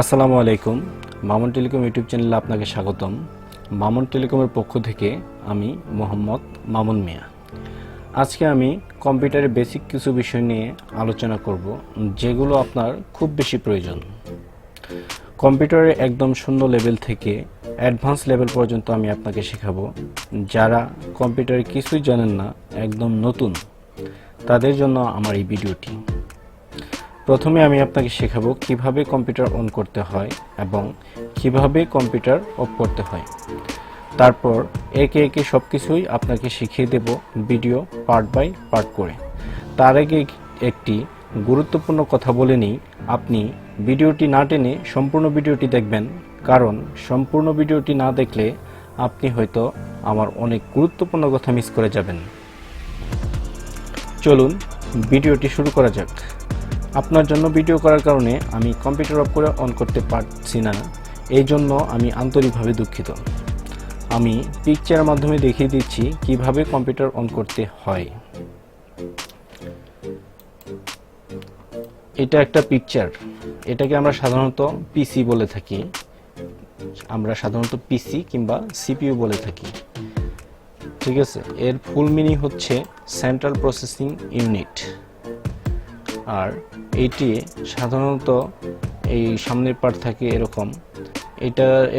আসসালামু আলাইকুম। Mamun telecom YouTube চ্যানেলে আপনাকে স্বাগতম। মামুন টেলিকমের পক্ষ থেকে আমি মোহাম্মদ মামুন মিয়া। আজকে আমি কম্পিউটারের বেসিক কিছু বিষয় নিয়ে আলোচনা করব, যেগুলো আপনার খুব বেশি প্রয়োজন। কম্পিউটারের একদম শূন্য লেভেল থেকে অ্যাডভান্স লেভেল পর্যন্ত আমি আপনাকে শেখাবো। যারা কম্পিউটারে কিছুই জানেন না, একদম নতুন, তাদের জন্য আমার এই ভিডিওটি। প্রথমে আমি আপনাকে শেখাবো কিভাবে কম্পিউটার অন করতে হয় এবং কিভাবে কম্পিউটার অফ করতে হয়। তারপর একে একে সব কিছুই আপনাকে শিখিয়ে দেব ভিডিও পার্ট বাই পার্ট করে। তার আগে একটি গুরুত্বপূর্ণ কথা বলে নিই, আপনি ভিডিওটি না টেনে সম্পূর্ণ ভিডিওটি দেখবেন, কারণ সম্পূর্ণ ভিডিওটি না দেখলে আপনি হয়তো আমার অনেক গুরুত্বপূর্ণ কথা মিস করে যাবেন। চলুন ভিডিওটি শুরু করা যাক। আপনার জন্য ভিডিও করার কারণে আমি কম্পিউটার অফ করে অন করতে পারছি না, এই জন্য আমি আন্তরিকভাবে দুঃখিত। আমি পিকচারের মাধ্যমে দেখিয়ে দিচ্ছি কিভাবে কম্পিউটার অন করতে হয়। এটা একটা পিকচার, এটাকে আমরা সাধারণত পিসি বলে থাকি, কিংবা সিপিইউ বলে থাকি, ঠিক আছে। এর ফুল মিনিং হচ্ছে সেন্ট্রাল প্রসেসিং ইউনিট। আর এইটি সাধারণত এই সামনের পার্ট থাকে এরকম,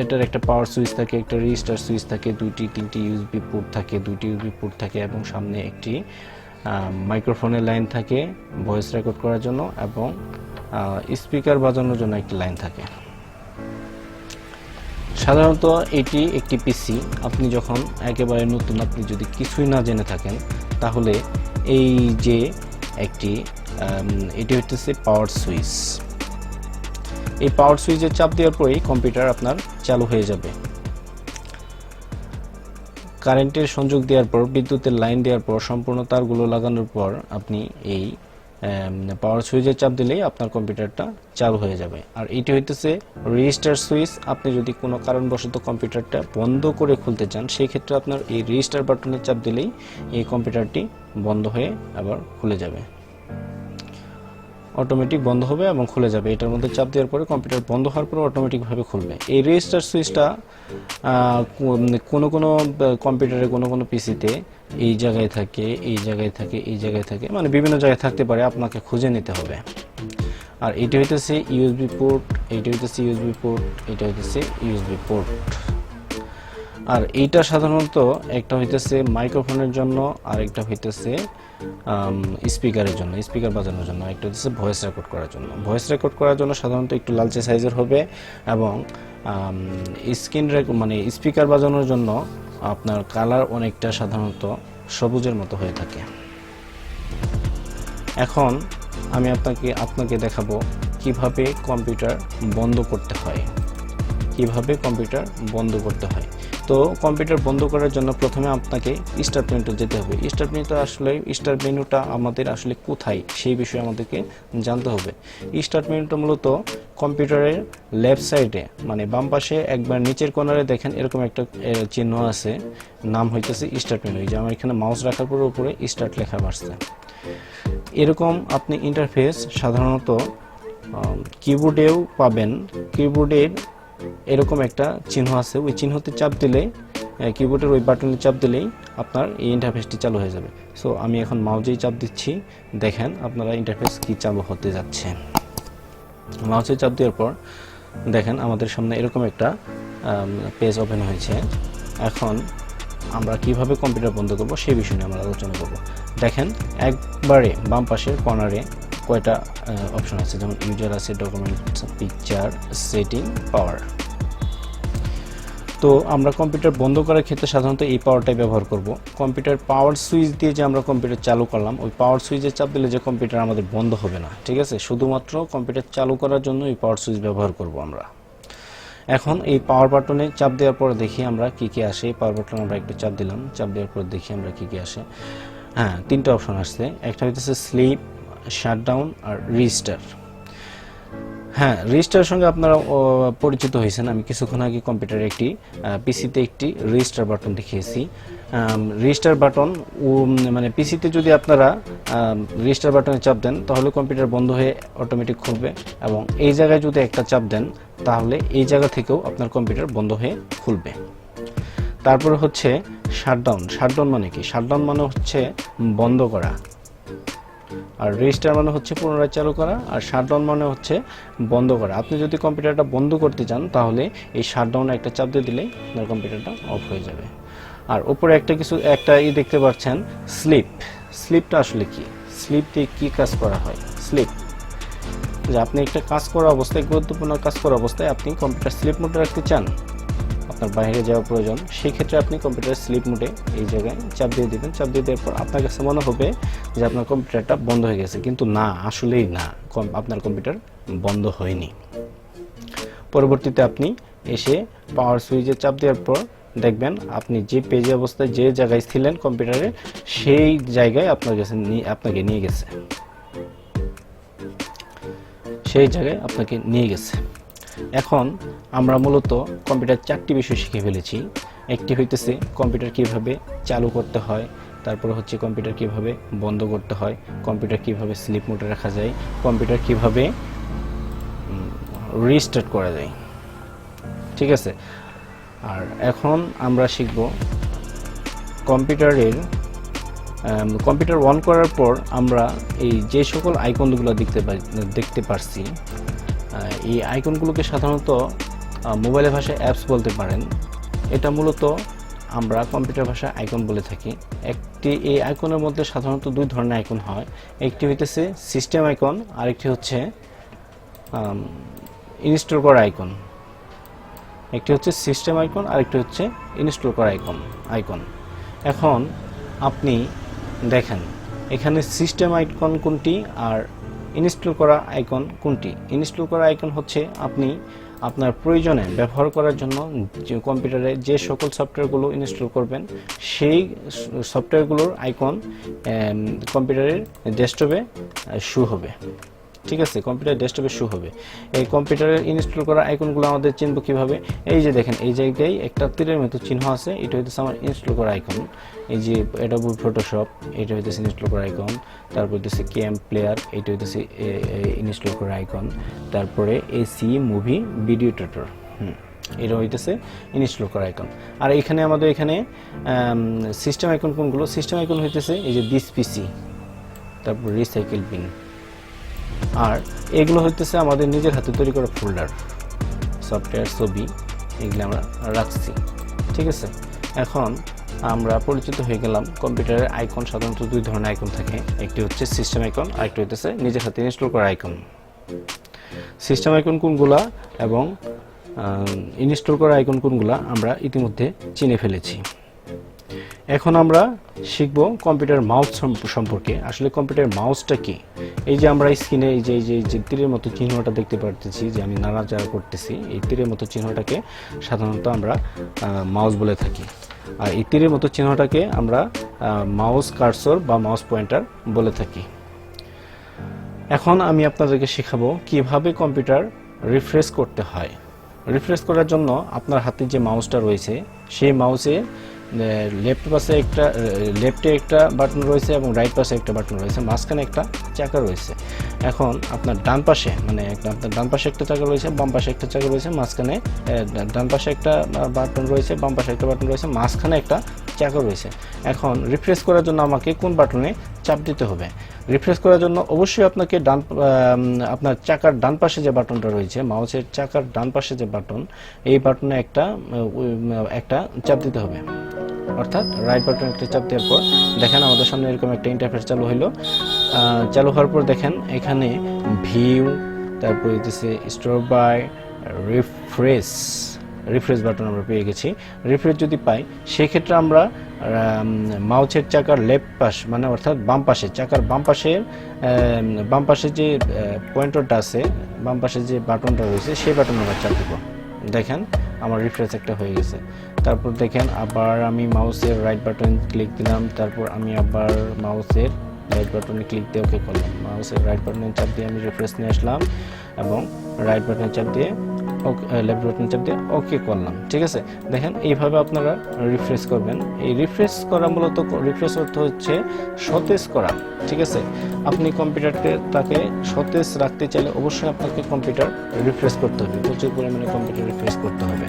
এটার একটা পাওয়ার সুইচ থাকে, একটা রেজিস্টার সুইচ থাকে, তিনটি ইউএসবি পোর্ট থাকে এবং সামনে একটি মাইক্রোফোনের লাইন থাকে ভয়েস রেকর্ড করার জন্য, এবং স্পিকার বাজানোর জন্য একটি লাইন থাকে। সাধারণত এটি একটি পিসি। আপনি যখন একেবারে নতুন, আপনি যদি কিছুই না জেনে থাকেন, তাহলে এই যে এটি হচ্ছে পাওয়ার সুইচ। এই পাওয়ার সুইচে চাপ দেওয়ার পরেই কম্পিউটার আপনার চালু হয়ে যাবে। কারেন্টের সংযোগ দেওয়ার পর, বিদ্যুতের লাইন দেওয়ার পর, সম্পূর্ণ তারগুলো লাগানোর পর আপনি এই পাওয়ার সুইচে চাপ দিলেই আপনার কম্পিউটারটা চালু হয়ে যাবে। আর এটি হইতেছে রেজিস্টার সুইচ। আপনি যদি কোনো কারণবশত কম্পিউটারটা বন্ধ করে খুলতে চান, সেই ক্ষেত্রে আপনার এই রেজিস্টার বাটনে চাপ দিলেই এই কম্পিউটারটি বন্ধ হয়ে আবার খুলে যাবে, অটোমেটিক বন্ধ হবে এবং খুলে যাবে। এটার মধ্যে চাপ দেওয়ার পরে কম্পিউটার বন্ধ হওয়ার পরে অটোমেটিকভাবে খুলবে। এই রেজিস্টার সুইচটা কোনো কম্পিউটারে, কোনো পিসিতে এই জায়গায় থাকে, মানে বিভিন্ন জায়গায় থাকতে পারে, আপনাকে খুঁজে নিতে হবে। আর এটি হইতেছে ইউএসবি পোর্ট, আর এইটা সাধারণত একটা হইতেছে মাইক্রোফোনের জন্য, আর একটা হইতেছে স্পিকারের জন্য, স্পিকার বাজানোর জন্য, একটা হচ্ছে ভয়েস রেকর্ড করার জন্য। ভয়েস রেকর্ড করার জন্য সাধারণত একটু লালচে সাইজের হবে, এবং স্পিকার বাজানোর জন্য আপনার কালার অনেকটা সাধারণত সবুজের মতো হয়ে থাকে। এখন আমি আপনাকে দেখাবো কিভাবে কম্পিউটার বন্ধ করতে হয়। তো কম্পিউটার বন্ধ করার জন্য প্রথমে আপনাকে স্টার্ট মেনুতে যেতে হবে। স্টার্ট মেনুটা আমাদের আসলে কোথায়, সেই বিষয়ে আমাদেরকে জানতে হবে। স্টার্ট মেনুটা মূলত কম্পিউটারের লেফট সাইডে, মানে বাম পাশে একবার নিচের কর্নারে দেখেন এরকম একটা চিহ্ন আছে, নাম হইতেছে স্টার্ট মেনু। এই যে আমার এখানে মাউস রাখার পরে উপরে স্টার্ট লেখা আসছে। এরকম আপনি ইন্টারফেস সাধারণত কিবোর্ডেও পাবেন। কিবোর্ডের এরকম একটা চিহ্ন আছে, ওই চিহ্নতে চাপ দিলে, কিবোর্ডের ওই বাটনে চাপ দিলেই আপনার এই ইন্টারফেসটি চালু হয়ে যাবে। সো আমি এখন মাউসেই চাপ দিচ্ছি, দেখেন আপনারা ইন্টারফেস কি চালু হতে যাচ্ছে। মাউসে চাপ দেওয়ার পর দেখেন আমাদের সামনে এরকম একটা পেজ ওপেন হয়েছে। এখন আমরা কিভাবে কম্পিউটার বন্ধ করব সেই বিষয় নিয়ে আমরা আলোচনা করব। দেখেন একবারে বাম পাশের কর্নারে কয়টা অপশন আছে, যেমন ইউজার আছে, ডকুমেন্টস, পিকচার, সেটিং, পাওয়ার। তো আমরা কম্পিউটার বন্ধ করার ক্ষেত্রে সাধারণত এই পাওয়ারটাই ব্যবহার করব। কম্পিউটার পাওয়ার সুইচ দিয়ে যে আমরা কম্পিউটার চালু করলাম, ওই পাওয়ার সুইচে চাপ দিলে যে কম্পিউটার আমাদের বন্ধ হবে না, ঠিক আছে। শুধুমাত্র কম্পিউটার চালু করার জন্য এই পাওয়ার সুইচ ব্যবহার করব আমরা। এখন এই পাওয়ার বাটনে চাপ দেওয়ার পর দেখি আমরা কি আসে। পাওয়ার বাটনে আমরা একটু চাপ দিলাম, চাপ দেওয়ার পর দেখি আমরা কি আসে। হ্যাঁ, তিনটা অপশন আসছে। একটা হইতেছে স্লিপ, শাটডাউন আর রিস্টার্ট। হ্যাঁ, রেজিস্টারের সঙ্গে আপনারা পরিচিত হয়েছেন। আমি কিছুক্ষণ আগে কম্পিউটারে একটি পিসিতে একটি রেজিস্টার বাটন দেখিয়েছি। রেজিস্টার বাটন মানে পিসিতে যদি আপনারা রেজিস্টার বাটনে চাপ দেন তাহলে কম্পিউটার বন্ধ হয়ে অটোমেটিক খুলবে, এবং এই জায়গায় যদি একটা চাপ দেন তাহলে এই জায়গা থেকেও আপনার কম্পিউটার বন্ধ হয়ে খুলবে। তারপরে হচ্ছে শাটডাউন। শাটডাউন মানে কি? শাটডাউন মানে হচ্ছে বন্ধ করা, আর রেজিস্টার মানে হচ্ছে পুনরায় চালু করা, আর শাটডাউন মানে হচ্ছে বন্ধ করা। আপনি যদি কম্পিউটারটা বন্ধ করতে চান তাহলে এই শাটডাউনে একটা চাপ দিয়ে দিলেই আপনার কম্পিউটারটা অফ হয়ে যাবে। আর উপরে একটা দেখতে পাচ্ছেন স্লিপ। স্লিপটা আসলে কি? স্লিপ দিয়ে কি কাজ করা হয়? স্লিপ যে আপনি একটা কাজ করা অবস্থায়, গুরুত্বপূর্ণ কাজ করা অবস্থায় আপনি কম্পিউটার স্লিপ মোডে রাখতে চান, আপনার বাইরে যাওয়া প্রয়োজন, সেই ক্ষেত্রে আপনি কম্পিউটার স্লিপ মোডে এই জায়গায় চাপ দিয়ে দিবেন। চাপ দিয়ে দেওয়ার পর আপনার কাছে মনে হবে যে আপনার কম্পিউটারটা বন্ধ হয়ে গেছে, কিন্তু না, আসলেই না, আপনার কম্পিউটার বন্ধ হয়নি। পরবর্তীতে আপনি এসে পাওয়ার সুইচে চাপ দেওয়ার পর দেখবেন আপনি যে পেজে অবস্থায় যে জায়গায় ছিলেন কম্পিউটারে সেই জায়গায় আপনাকে নিয়ে গেছে, সেই জায়গায় আপনাকে নিয়ে গেছে। এখন আমরা মূলত কম্পিউটার 4টি বিষয় শিখে ফেলেছি। একটি হইতেছে কম্পিউটার কিভাবে চালু করতে হয়, তারপরে হচ্ছে কম্পিউটার কিভাবে বন্ধ করতে হয়, কম্পিউটার কিভাবে স্লিপ মোডে রাখা যায়, কম্পিউটার কিভাবে রিস্টার্ট করা যায়। ঠিক আছে, আর এখন আমরা শিখব কম্পিউটার অন করার পর আমরা এই যে সকল আইকনগুলো দেখতে পারছি, এই আইকনগুলোকে সাধারণত মোবাইলের ভাষায় অ্যাপস বলতে পারেন। এটা মূলত আমরা কম্পিউটার ভাষায় আইকন বলে থাকি। এই আইকনের মধ্যে সাধারণত 2 ধরনের আইকন হয়। একটি হইতেছে সিস্টেম আইকন, আরেকটি হচ্ছে ইনস্টল করা আইকন। একটি হচ্ছে সিস্টেম আইকন, আরেকটি হচ্ছে ইনস্টল করা আইকন। এখন আপনি দেখেন এখানে সিস্টেম আইকন কোনটি আর ইনস্টল করা আইকন কোনটি। ইনস্টল করা আইকন হচ্ছে আপনি আপনার প্রয়োজনে ব্যবহার করার জন্য কম্পিউটারে যে সকল সফটওয়্যারগুলো ইনস্টল করবেন সেই সফটওয়্যারগুলোর আইকন কম্পিউটারের ডেস্কটপে শো হবে। ঠিক আছে, কম্পিউটার ডেস্কটপে শো হবে। এই কম্পিউটারের ইনস্টল করা আইকনগুলো আমাদের চিনব কিভাবে? এই যে দেখেন এই জায়গায় একটা তীরের মতো চিহ্ন আছে, এটা হইতেছে আমার ইনস্টল করা আইকন। এই যে অ্যাডোবি ফটোশপ, এটা হইতেছে ইনস্টল করা আইকন। তারপর হইতেছে কেএম প্লেয়ার, এটা হইতেছে ইনস্টল করা আইকন। তারপরে এসি মুভি ভিডিও টিউটর, এটা হইতেছে ইনস্টল করা আইকন। আর আমাদের এখানে সিস্টেম আইকন কোনগুলো? সিস্টেম আইকন হইতেছে এই যে দিস পিসি, তারপর রিসাইকেল বিন, আর এগুলো হইতেছে আমাদের নিজের হাতে তৈরি করা ফোল্ডার, সফটওয়্যার, ছবি, এগুলো আমরা রাখছি। ঠিক আছে, এখন আমরা পরিচিত হয়ে গেলাম কম্পিউটারের আইকন সাধারণত 2 ধরনের আইকন থাকে। একটি হচ্ছে সিস্টেম আইকন, আরেকটি হইতেছে নিজের হাতে ইনস্টল করা আইকন। সিস্টেম আইকন কোনগুলা এবং ইনস্টল করা আইকন কোনগুলা আমরা ইতিমধ্যে চিনে ফেলেছি। এখন আমরা শিখব কম্পিউটার মাউস সম্পর্কে। আসলে কম্পিউটার মাউসটা কি? এই যে আমরা স্ক্রিনে এই যে তীরের মতো চিহ্নটা দেখতে পারতেছি, যে আমি নাড়াচাড়া করতেছি, এই তীরের মতো চিহ্নটাকে সাধারণত আমরা মাউস বলে থাকি। আর এই তীরের মতো চিহ্নটাকে আমরা মাউস কার্সর বা মাউস পয়েন্টার বলে থাকি। এখন আমি আপনাদেরকে শেখাবো কিভাবে কম্পিউটার রিফ্রেশ করতে হয়। রিফ্রেশ করার জন্য আপনার হাতে যে মাউসটা রয়েছে সেই মাউসে লেফটে একটা বাটন রয়েছে এবং রাইট পাশে একটা বাটন রয়েছে, মাঝখানে একটা চাকা রয়েছে। এখন আপনার ডান পাশে আপনার ডান পাশে একটা চাকা রয়েছে, বাম পাশে একটা চাকা রয়েছে, মাঝখানে ডান পাশে একটা বাটন রয়েছে, বাম পাশে একটা বাটন রয়েছে, মাঝখানে একটা চাকা রয়েছে। এখন রিফ্রেশ করার জন্য আমাকে কোন বাটনে চাপ দিতে হবে? রিফ্রেশ করার জন্য অবশ্যই আপনাকে আপনার চাকার ডান পাশে যে বাটনটা রয়েছে, মাউসের চাকার ডান পাশে যে বাটন, এই বাটনে একটা চাপ দিতে হবে, অর্থাৎ রাইট বাটন একটা চাপ দেওয়ার পর দেখেন আমাদের সামনে এরকম একটা ইন্টারফেস চালু হলো। চালু হওয়ার পর দেখেন এখানে ভিউ, তারপর হচ্ছে স্টোর বাই, রিফ্রেশ বাটন আমরা পেয়ে গেছি। রিফ্রেশ যদি পাই সেক্ষেত্রে আমরা মাউসের চাকার লেফট পাশ মানে অর্থাৎ বাম পাশে, চাকার বাম পাশে যে পয়েন্টারটা আছে, বাম পাশে যে বাটনটা রয়েছে সেই বাটন আমরা চাপ দেব। দেখেন আমার রিফ্রেশ একটা হয়ে গেছে। তারপর দেখেন আবার আমি মাউসের রাইট বাটন ক্লিক দিলাম, তারপর আমি আবার মাউসের রাইট বাটনে ক্লিক দিয়ে ওকে করলাম, মাউসের রাইট বাটনে চাপ দিয়ে আমি রিফ্রেশ নিয়ে আসলাম এবং রাইট বাটনে চাপ দিয়ে লেফট বাটনে চাপ দিয়ে ওকে করলাম। ঠিক আছে, দেখেন এইভাবে আপনারা রিফ্রেশ করবেন। এই রিফ্রেশ করা মূলত রিফ্রেশ অর্থ হচ্ছে সতেজ করা। ঠিক আছে, আপনি কম্পিউটারকে তাকে সতেজ রাখতে চাইলে অবশ্যই আপনাকে কম্পিউটার রিফ্রেশ করতে হবে, প্রচুর পরিমাণে কম্পিউটার রিফ্রেশ করতে হবে।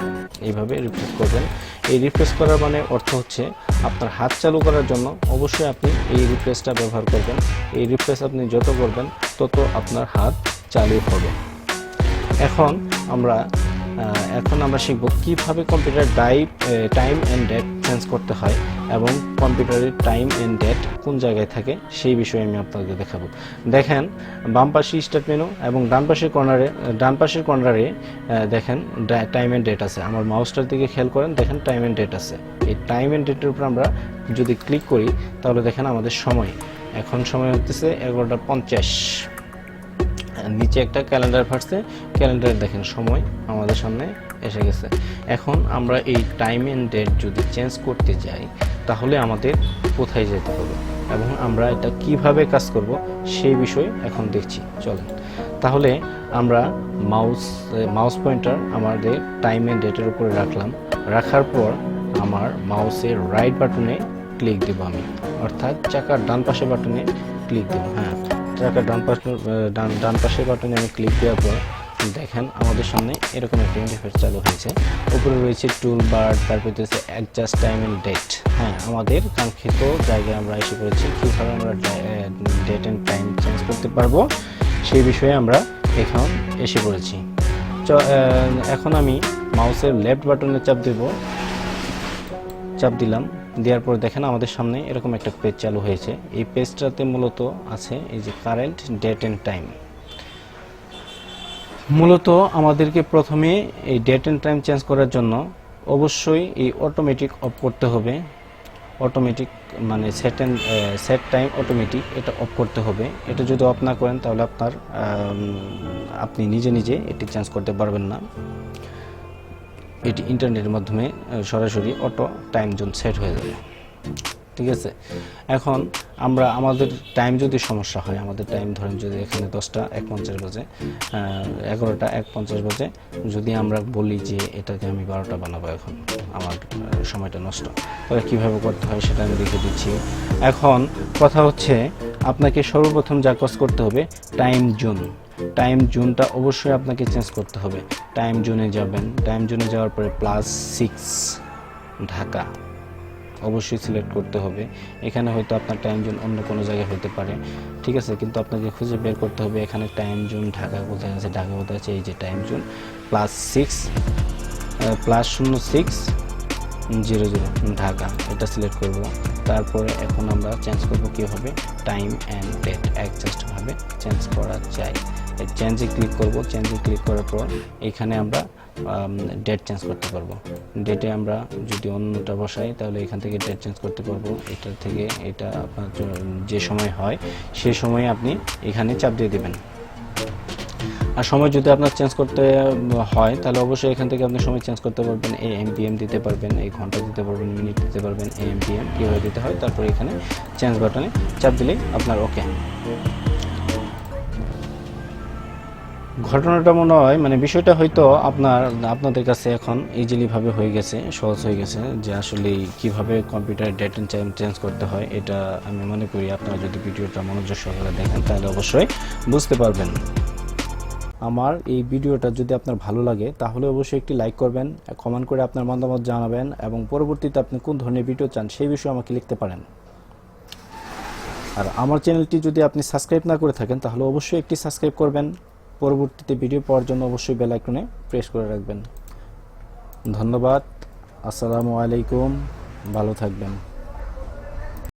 এইভাবে রিফ্রেশ করবেন। এই রিফ্রেশ করার মানে অর্থ হচ্ছে আপনার হাত চালু করার জন্য অবশ্যই আপনি এই রিফ্রেশটা ব্যবহার করবেন। এই রিফ্রেশ আপনি যত করবেন তত আপনার হাত চালু হবে। এখন আমরা শিখব কিভাবে computer time and date change করতে হয় এবং কম্পিউটারের টাইম এন্ড ডেট কোন জায়গায় থাকে সেই বিষয়ে আমি আপনাদের দেখাবো। দেখেন বাম পাশে স্টার্ট মেনু এবং ডান পাশের কর্নারে দেখেন টাইম এন্ড ডেট আছে। আমার মাউসটার দিকে খেয়াল করেন, দেখেন টাইম এন্ড ডেট আছে। এই টাইম এন্ড ডেটের উপর আমরা যদি ক্লিক করি তাহলে দেখেন আমাদের সময়, এখন সময় হচ্ছে 11:50। নিচে একটা ক্যালেন্ডার ফাটছে, ক্যালেন্ডারে দেখেন সময় আমাদের সামনে এসে গেছে। এখন আমরা এই টাইম এন্ড ডেট যদি চেঞ্জ করতে যাই তাহলে আমাদের কোথায় যেতে হবে এবং আমরা এটা কিভাবে কাজ করব সেই বিষয় এখন দেখছি। চলেন তাহলে আমরা মাউস পয়েন্টার আমাদের টাইম এন্ড ডেটের উপরে রাখলাম। রাখার পর আমার মাউসের রাইট বাটনে ক্লিক দেব আমি, অর্থাৎ চাকার ডান পাশে বাটনে ক্লিক দেব। হ্যাঁ, চাকার ডান পাশের বাটনে আমি ক্লিক দেওয়ার পর দেখেন আমাদের সামনে এরকম একটা ইন্টারফেস চালু হয়েছে। উপরে রয়েছে টুল বার, তারপর হচ্ছে অ্যাডজাস্ট টাইম এন্ড ডেট। হ্যাঁ, আমাদের কাঙ্ক্ষিত জায়গায় আমরা এসে পড়েছি। কীভাবে আমরা ডেট এন্ড টাইম চেঞ্জ করতে পারবো সেই বিষয়ে আমরা এখন এসে পড়েছি। এখন আমি মাউসের লেফট বাটনে চাপ দিলাম। দেওয়ার পর দেখেন আমাদের সামনে এরকম একটা পেজ চালু হয়েছে। এই পেজটাতে মূলত আছে এই যে কারেন্ট ডেট এন্ড টাইম। মূলত আমাদেরকে প্রথমে এই ডেট এন্ড টাইম চেঞ্জ করার জন্য অবশ্যই এই অটোমেটিক অফ করতে হবে। অটোমেটিক মানে সেট টাইম অটোমেটিক, এটা অফ করতে হবে। এটা যদি অফ না করেন তাহলে আপনি নিজে এটি চেঞ্জ করতে পারবেন না। এটি ইন্টারনেটের মাধ্যমে সরাসরি অটো টাইম জোন সেট হয়ে যাবে। ঠিক আছে, এখন আমাদের টাইম যদি সমস্যা হয়, আমাদের টাইম ধরেন যদি এখানে 10:51 বাজে, 11:51 বাজে, যদি আমরা বলি যে এটাকে আমি 12টা বানাবো, এখন আমার সময়টা নষ্ট, তাহলে কীভাবে করতে হয় সেটা আমি দেখে দিচ্ছি। এখন কথা হচ্ছে আপনাকে সর্বপ্রথম যা কাজ করতে হবে টাইম জোনটা অবশ্যই আপনাকে চেঞ্জ করতে হবে। টাইম জোনে যাবেন, টাইম জোনে যাওয়ার পরে +6 ঢাকা অবশ্যই সিলেক্ট করতে হবে। এখানে হয়তো আপনার টাইম জোন অন্য কোনো জায়গায় হতে পারে, ঠিক আছে, কিন্তু আপনাকে খুঁজে বের করতে হবে এখানে টাইম জোন ঢাকা কোথায় আছে। ঢাকা কোথায় আছে, এই যে টাইম জোন +0600 ঢাকা, এটা সিলেক্ট করব। তারপরে এখন আমরা চেঞ্জ করব কীভাবে টাইম অ্যান্ড ডেট অ্যাডজাস্টভাবে চেঞ্জ করা যায়। চেঞ্জে ক্লিক করব। চেঞ্জে ক্লিক করার পর এখানে আমরা ডেট চেঞ্জ করতে পারবো। ডেটে আমরা যদি অন্যটা বসাই তাহলে এখান থেকে ডেট চেঞ্জ করতে পারবো। এটা থেকে এটা আপনার যে সময় হয় সেই সময়ে আপনি এখানে চাপ দিয়ে দেবেন। আর সময় যদি আপনার চেঞ্জ করতে হয় তাহলে অবশ্যই এখান থেকে আপনি সময় চেঞ্জ করতে পারবেন। AM PM দিতে পারবেন, এই ঘন্টা দিতে পারবেন, মিনিট দিতে পারবেন। AM PM কীভাবে দিতে হয়, তারপরে এখানে চেঞ্জ বাটনে চাপ দিলেই আপনার ওকে। ঘটনাটা মনে হয় মানে বিষয়টা হয়তো আপনাদের কাছে এখন ইজিলিভাবে হয়ে গেছে, সহজ হয়ে গেছে যে আসলে কিভাবে computer date and time change করতে হয়। এটা আমি মনে করি আপনারা যদি ভিডিওটা মনোযোগ সহকারে দেখেন তাহলে অবশ্যই বুঝতে পারবেন। আমার এই ভিডিওটা যদি আপনার ভালো লাগে তাহলে অবশ্যই একটি লাইক করবেন, কমেন্ট করে আপনার মতামত জানাবেন এবং পরবর্তীতে আপনি কোন ধরনের ভিডিও চান সেই বিষয়ে আমাকে লিখতে পারেন। আর আমার চ্যানেলটি যদি আপনি সাবস্ক্রাইব না করে থাকেন তাহলে অবশ্যই একটি সাবস্ক্রাইব করবেন। পরবর্তীতে ভিডিও পাওয়ার জন্য অবশ্যই বেল আইকনে প্রেস করে রাখবেন। ধন্যবাদ। আসসালামু আলাইকুম, ভালো থাকবেন।